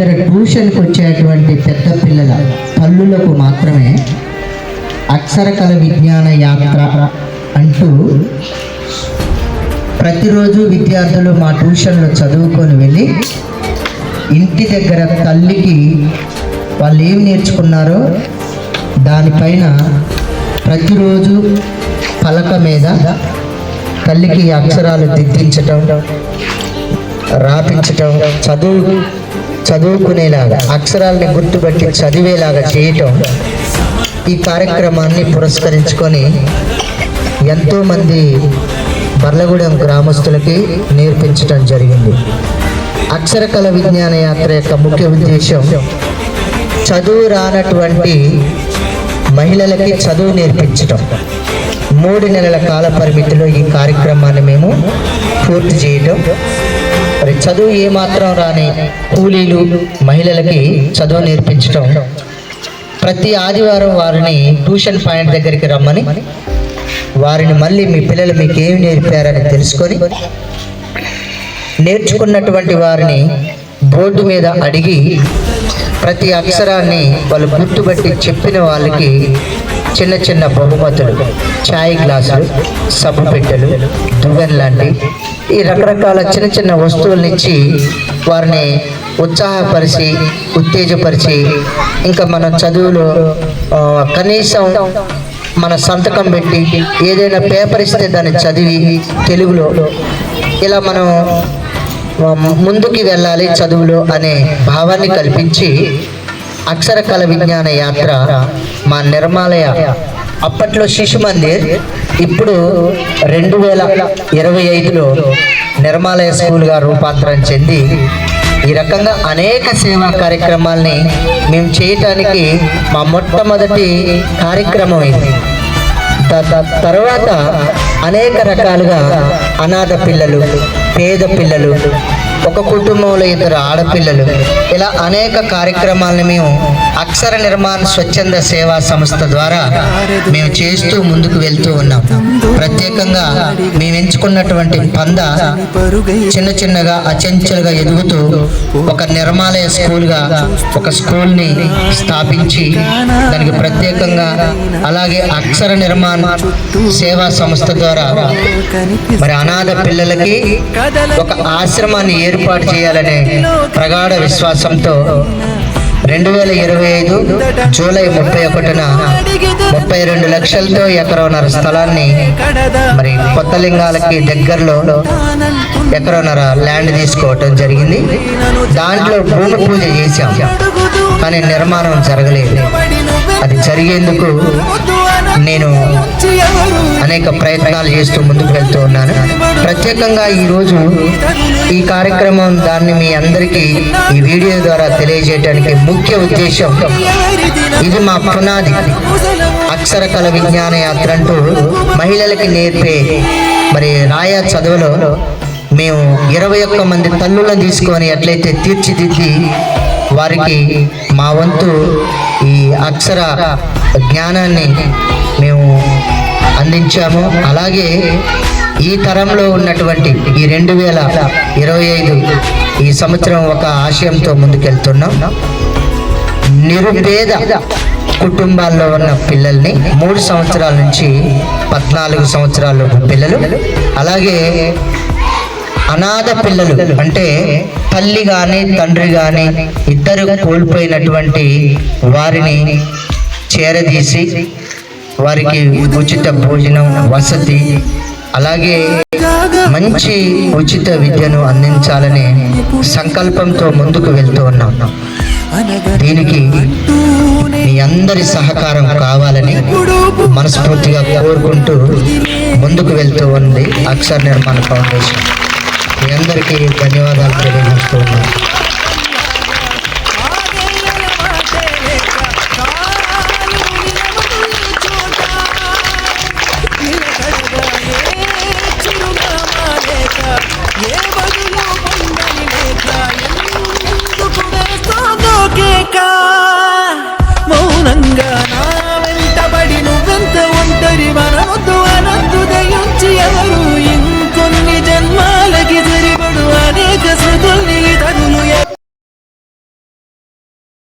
దగ్గర ట్యూషన్కి వచ్చేటువంటి పెద్ద పిల్లల తల్లులకు మాత్రమే అక్షరకళ విజ్ఞాన యాత్ర అంటూ ప్రతిరోజు విద్యార్థులు మా ట్యూషన్లో చదువుకొని వెళ్ళి ఇంటి దగ్గర తల్లికి వాళ్ళు ఏం నేర్చుకున్నారో దానిపైన ప్రతిరోజు పలక మీద తల్లికి అక్షరాలు దిద్దించటం, రాపించటం, చదువుకునేలాగా అక్షరాలని గుర్తుపెట్టి చదివేలాగా చేయటం, ఈ కార్యక్రమాన్ని పురస్కరించుకొని ఎంతోమంది బర్లగూడెం గ్రామస్తులకి నేర్పించటం జరిగింది. అక్షరకళ విజ్ఞాన యాత్ర యొక్క ముఖ్య ఉద్దేశం చదువు రానటువంటి మహిళలకి చదువు నేర్పించటం. 3 నెలల కాల పరిమితిలో ఈ కార్యక్రమాన్ని మేము పూర్తి చేయటం. మరి చదువు ఏమాత్రం రాని కూలీలు మహిళలకి చదువు నేర్పించటం. ప్రతి ఆదివారం వారిని ట్యూషన్ పాయింట్ దగ్గరికి రమ్మని వారిని మళ్ళీ మీ పిల్లలు మీకు ఏమి నేర్పారని తెలుసుకొని నేర్చుకున్నటువంటి వారిని బోర్డు మీద అడిగి ప్రతి అక్షరాన్ని వాళ్ళు గుర్తుపట్టి చెప్పిన వాళ్ళకి చిన్న చిన్న బహుమతులు, ఛాయ్ గ్లాసులు, సబ్బు పెట్టెలు, దువ్వెన లాంటి ఈ రకరకాల చిన్న చిన్న వస్తువులను ఇచ్చి వారిని ఉత్సాహపరిచి ఉత్తేజపరిచి ఇంకా మన చదువులో కనీసం మన సంతకం పెట్టి ఏదైనా పేపర్ ఇస్తే దాన్ని చదివి తెలుగులో ఇలా మనం ముందుకి వెళ్ళాలి చదువులో అనే భావాన్ని కల్పించి అక్షరకళ విజ్ఞాన యాత్ర మా నిర్మాలయ అప్పట్లో శిశు మందిర్, ఇప్పుడు 2025లో నిర్మాలయ స్కూల్గా రూపాంతరం చెంది ఈ రకంగా అనేక సేవా కార్యక్రమాల్ని మేము చేయటానికి మా మొట్టమొదటి కార్యక్రమం ఇది. తర్వాత అనేక రకాలుగా అనాథ పిల్లలు, పేద పిల్లలు, ఒక కుటుంబంలో 2 ఆడపిల్లలు, ఇలా అనేక కార్యక్రమాలను మేము అక్షర నిర్మాణ స్వచ్ఛంద సేవా సంస్థ ద్వారా మేము చేస్తూ ముందుకు వెళ్తూ ఉన్నాం. ప్రత్యేకంగా మేము ఎంచుకున్నటువంటి పంద చిన్న చిన్నగా అచంచలుగా ఎదుగుతూ ఒక నిర్మాలయ స్కూల్గా ఒక స్కూల్ని స్థాపించి దానికి ప్రత్యేకంగా అలాగే అక్షర నిర్మాణ సేవా సంస్థ ద్వారా మరి అనాథ పిల్లలకి ఒక ఆశ్రమాన్ని ఏర్పాటు చేయాలనే ప్రగాఢ విశ్వాసంతో 2025 జూలై 31న 32 లక్షలతో ఎకరన్నర స్థలాన్ని మరి కొత్తలింగాలకి దగ్గరలో ఎకరన్నర ల్యాండ్ తీసుకోవటం జరిగింది. దాంట్లో భూమి పూజ చేశాం, కానీ నిర్మాణం జరగలేదు. అది జరిగేందుకు నేను అనేక ప్రయత్నాలు చేస్తూ ముందుకు వెళ్తూ ఉన్నాను. ప్రత్యేకంగా ఈరోజు ఈ కార్యక్రమం దాన్ని మీ అందరికీ ఈ వీడియో ద్వారా తెలియజేయడానికి ముఖ్య ఉద్దేశం ఇది. మా పునాది అక్షరకళ విజ్ఞాన యాత్ర అంటూ మహిళలకి నేర్పే మరి రాయా చదువులో మేము 21 మంది తల్లులను తీసుకొని ఎట్లయితే తీర్చిదిద్ది వారికి మా వంతు ఈ అక్షర జ్ఞానాన్ని మేము అందించాము. అలాగే ఈ తరంలో ఉన్నటువంటి ఈ 2025 ఈ సంవత్సరం ఒక ఆశయంతో ముందుకెళ్తున్నాం. నిరుపేద కుటుంబాల్లో ఉన్న పిల్లల్ని 3 సంవత్సరాల నుంచి 14 సంవత్సరాల పిల్లలు, అలాగే అనాథ పిల్లలు అంటే తల్లి కానీ తండ్రి కానీ ఇద్దరు కోల్పోయినటువంటి వారిని చేరదీసి వారికి ఉచిత భోజనం, వసతి, అలాగే మంచి ఉచిత విద్యను అందించాలనే సంకల్పంతో ముందుకు వెళ్తూ ఉన్నాం. దీనికి మీ అందరి సహకారం కావాలని మనస్ఫూర్తిగా కోరుకుంటూ ముందుకు వెళ్తూ ఉంది అక్షర నిర్మాణ ఫౌండేషన్. మీ అందరికీ ధన్యవాదాలు తెలియజేస్తున్నాను.